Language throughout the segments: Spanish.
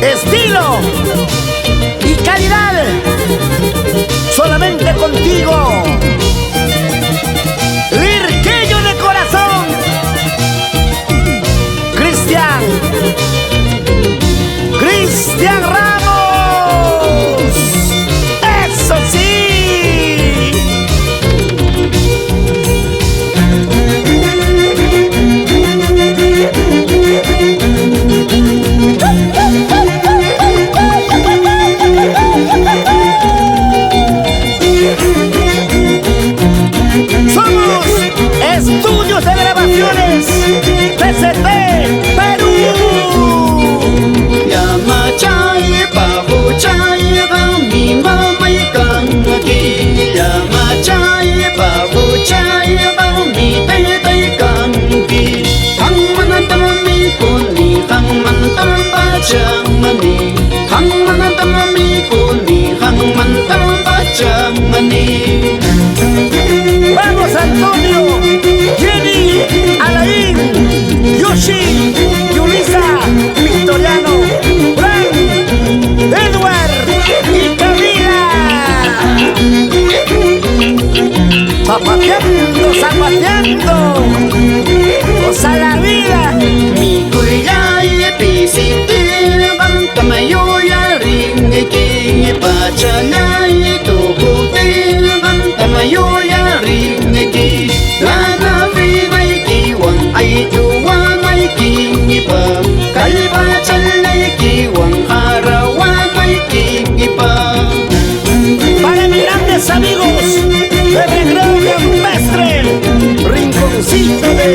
Estilo y calidad, solamente contigo. Lirqueño de corazón, Cristian Ramos. ¡Eso sí! Somos Estudios de Grabaciones TCT Perú. Yamachay pabuchay gami mamay kangi. Yamachay pabuchay gami tay tay kangi. Hang manatami kuni, hang manatamba chamani. Hang manatami kuni, hang manatamba chamani. Vamos Antonio, Jenny, Alain, Yoshi, Yulisa, Victoriano, Fran, Edward y Camila. Zapateando, zapateando, goza la vida. Mi kuyay pisiti bantamayo yaring king pachalay tukuti bantamayo yaring king lana finay kiwang ay juwan ay king ipa kalba chalay kiwang harawan ay king ipa. Para mis grandes amigos de Recreo Campestre, Rinconcito de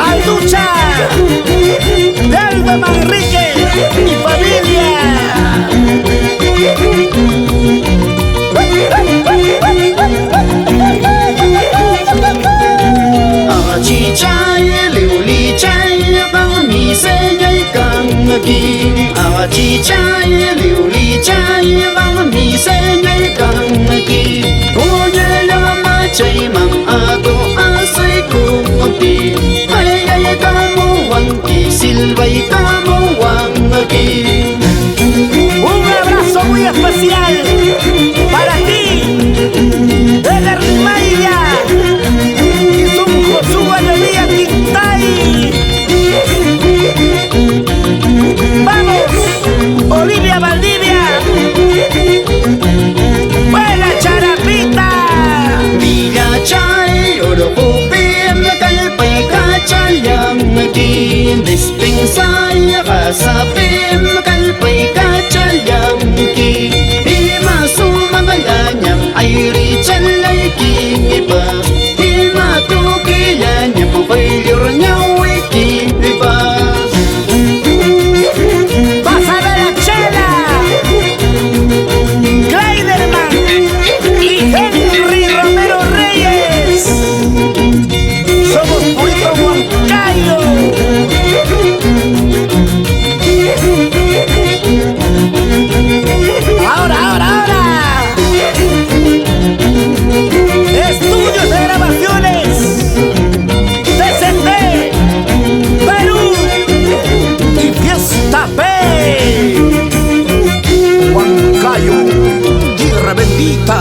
Alducha, de Alba Manrique, mi familia. Chichay, liuli chay, bang mi se ngay kang king. Chichay, liuli chay, bang mi se ngay kang king. Oye lama chay mang ato asay kumpi. Ay ay kamu wangki silbay kamu wangki. Un abrazo muy especial para ti, de Rimaya y Josué Alegría Quintay. Vamos, Olivia Valdivia, buena charapita. Villa chay, oro pupim, kalpay kachayang king. Dispensay, kasapim, kalpay kachayang king. Imasumagayanyang ay richalay king iba. Imatukilanyang failure niya ay king iba. Pásame la chela, Kleiderman y Henry Romero Reyes. Somos Puerto Huancayo. Ahora. Estudios de Grabaciones TCT Perú y Fiesta P. Huancayo, tierra bendita.